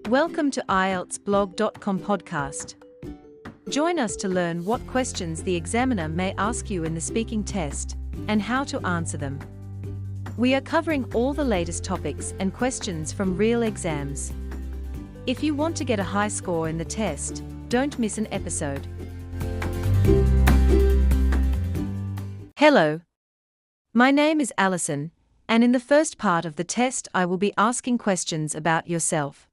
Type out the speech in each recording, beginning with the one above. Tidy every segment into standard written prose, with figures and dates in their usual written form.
Welcome to IELTS-Blog.com podcast. Join us to learn what questions the examiner may ask you in the speaking test and how to answer them. We are covering all the latest topics and questions from real exams. If you want to get a high score in the test, don't miss an episode. Hello. My name is Alison, and in the first part of the test I will be asking questions about yourself.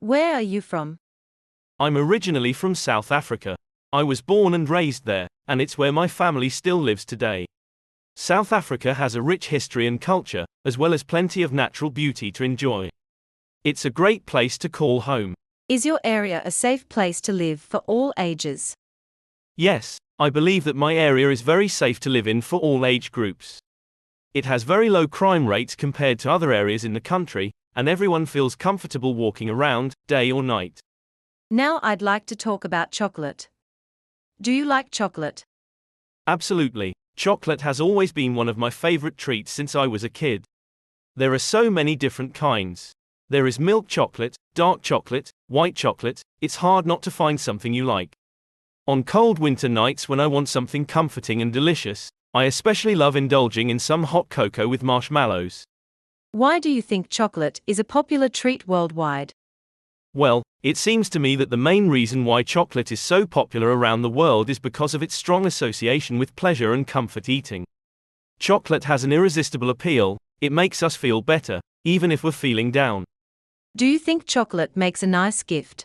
Where are you from? I'm originally from South Africa. I was born and raised there, and it's where my family still lives today. South Africa has a rich history and culture, as well as plenty of natural beauty to enjoy. It's a great place to call home. Is your area a safe place to live for all ages? Yes, I believe that my area is very safe to live in for all age groups. It has very low crime rates compared to other areas in the country, and everyone feels comfortable walking around, day or night. Now I'd like to talk about chocolate. Do you like chocolate? Absolutely. Chocolate has always been one of my favorite treats since I was a kid. There are so many different kinds. There is milk chocolate, dark chocolate, white chocolate. It's hard not to find something you like. On cold winter nights when I want something comforting and delicious, I especially love indulging in some hot cocoa with marshmallows. Why do you think chocolate is a popular treat worldwide? Well, it seems to me that the main reason why chocolate is so popular around the world is because of its strong association with pleasure and comfort eating. Chocolate has an irresistible appeal. It makes us feel better, even if we're feeling down. Do you think chocolate makes a nice gift?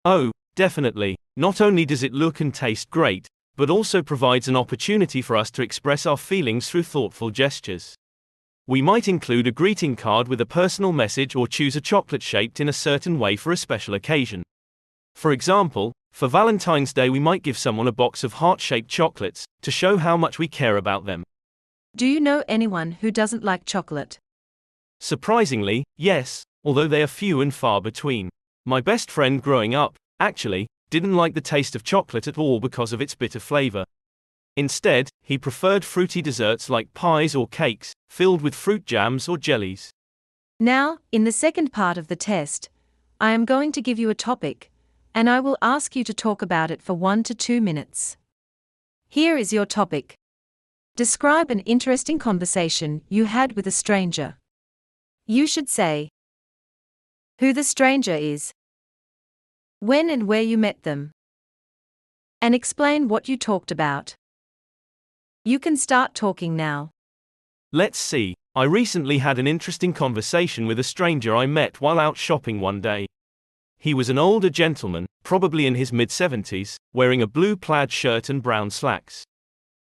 Oh, definitely. Not only does it look and taste great, but also provides an opportunity for us to express our feelings through thoughtful gestures. We might include a greeting card with a personal message or choose a chocolate shaped in a certain way for a special occasion. For example, for Valentine's Day we might give someone a box of heart-shaped chocolates to show how much we care about them. Do you know anyone who doesn't like chocolate? Surprisingly, yes, although they are few and far between. My best friend growing up, actually, didn't like the taste of chocolate at all because of its bitter flavor. Instead, he preferred fruity desserts like pies or cakes, filled with fruit jams or jellies. Now, in the second part of the test, I am going to give you a topic, and I will ask you to talk about it for 1 to 2 minutes. Here is your topic. Describe an interesting conversation you had with a stranger. You should say who the stranger is, when and where you met them, and explain what you talked about. You can start talking now. Let's see. I recently had an interesting conversation with a stranger I met while out shopping one day. He was an older gentleman, probably in his mid-70s, wearing a blue plaid shirt and brown slacks.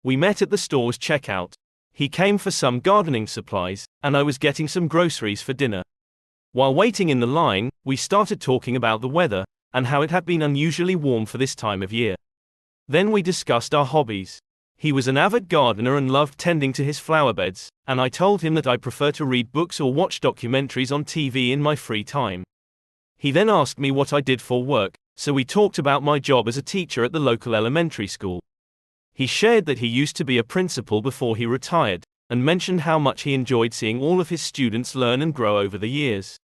We met at the store's checkout. He came for some gardening supplies, and I was getting some groceries for dinner. While waiting in the line, we started talking about the weather, and how it had been unusually warm for this time of year. Then we discussed our hobbies. He was an avid gardener and loved tending to his flower beds, and I told him that I prefer to read books or watch documentaries on TV in my free time. He then asked me what I did for work, so we talked about my job as a teacher at the local elementary school. He shared that he used to be a principal before he retired, and mentioned how much he enjoyed seeing all of his students learn and grow over the years.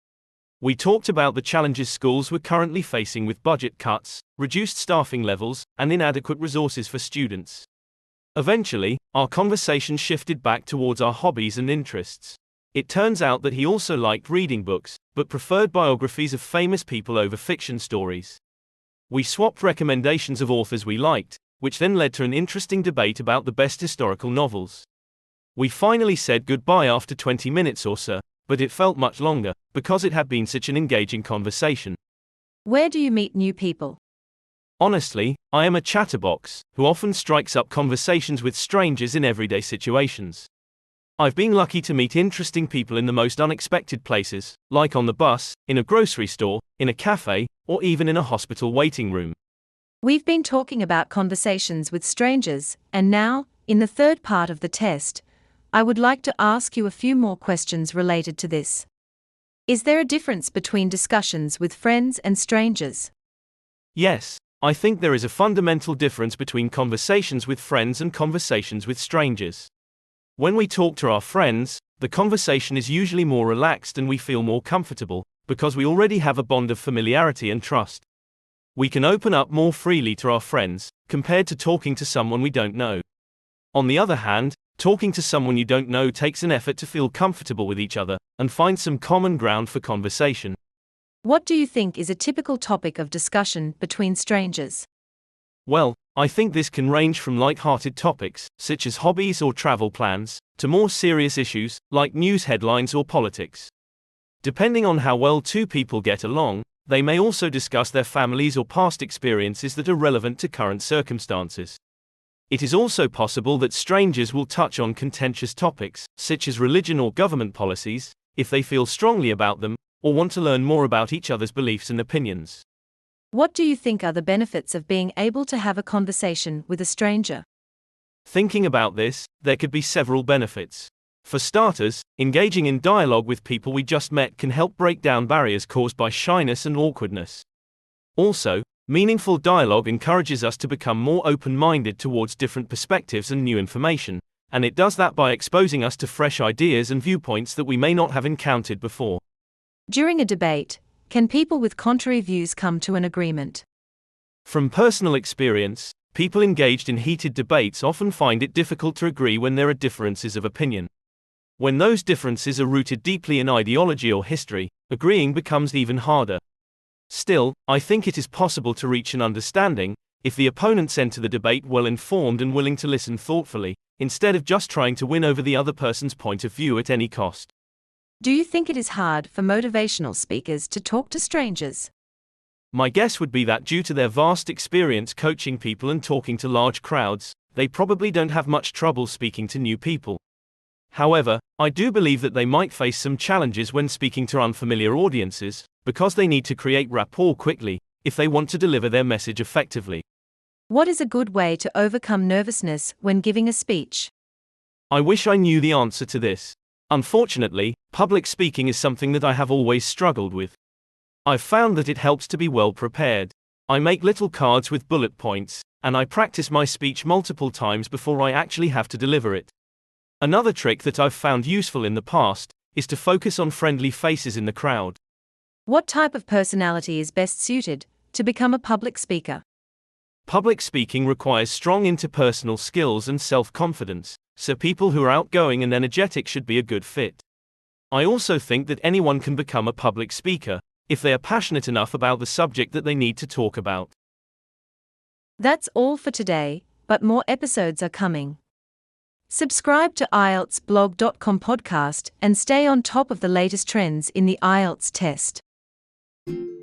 We talked about the challenges schools were currently facing with budget cuts, reduced staffing levels, and inadequate resources for students. Eventually, our conversation shifted back towards our hobbies and interests. It turns out that he also liked reading books, but preferred biographies of famous people over fiction stories. We swapped recommendations of authors we liked, which then led to an interesting debate about the best historical novels. We finally said goodbye after 20 minutes or so, but it felt much longer, because it had been such an engaging conversation. Where do you meet new people? Honestly, I am a chatterbox, who often strikes up conversations with strangers in everyday situations. I've been lucky to meet interesting people in the most unexpected places, like on the bus, in a grocery store, in a cafe, or even in a hospital waiting room. We've been talking about conversations with strangers, and now, in the third part of the test, I would like to ask you a few more questions related to this. Is there a difference between discussions with friends and strangers? Yes, I think there is a fundamental difference between conversations with friends and conversations with strangers. When we talk to our friends, the conversation is usually more relaxed and we feel more comfortable, because we already have a bond of familiarity and trust. We can open up more freely to our friends, compared to talking to someone we don't know. On the other hand, talking to someone you don't know takes an effort to feel comfortable with each other, and find some common ground for conversation. What do you think is a typical topic of discussion between strangers? Well, I think this can range from light-hearted topics, such as hobbies or travel plans, to more serious issues, like news headlines or politics. Depending on how well two people get along, they may also discuss their families or past experiences that are relevant to current circumstances. It is also possible that strangers will touch on contentious topics, such as religion or government policies, if they feel strongly about them, or want to learn more about each other's beliefs and opinions. What do you think are the benefits of being able to have a conversation with a stranger? Thinking about this, there could be several benefits. For starters, engaging in dialogue with people we just met can help break down barriers caused by shyness and awkwardness. Also, meaningful dialogue encourages us to become more open-minded towards different perspectives and new information, and it does that by exposing us to fresh ideas and viewpoints that we may not have encountered before. During a debate, can people with contrary views come to an agreement? From personal experience, people engaged in heated debates often find it difficult to agree when there are differences of opinion. When those differences are rooted deeply in ideology or history, agreeing becomes even harder. Still, I think it is possible to reach an understanding if the opponents enter the debate well informed and willing to listen thoughtfully, instead of just trying to win over the other person's point of view at any cost. Do you think it is hard for motivational speakers to talk to strangers? My guess would be that due to their vast experience coaching people and talking to large crowds, they probably don't have much trouble speaking to new people. However, I do believe that they might face some challenges when speaking to unfamiliar audiences, because they need to create rapport quickly, if they want to deliver their message effectively. What is a good way to overcome nervousness when giving a speech? I wish I knew the answer to this. Unfortunately, public speaking is something that I have always struggled with. I've found that it helps to be well prepared. I make little cards with bullet points, and I practice my speech multiple times before I actually have to deliver it. Another trick that I've found useful in the past is to focus on friendly faces in the crowd. What type of personality is best suited to become a public speaker? Public speaking requires strong interpersonal skills and self-confidence, so people who are outgoing and energetic should be a good fit. I also think that anyone can become a public speaker, if they are passionate enough about the subject that they need to talk about. That's all for today, but more episodes are coming. Subscribe to IELTS-Blog.com podcast and stay on top of the latest trends in the IELTS test.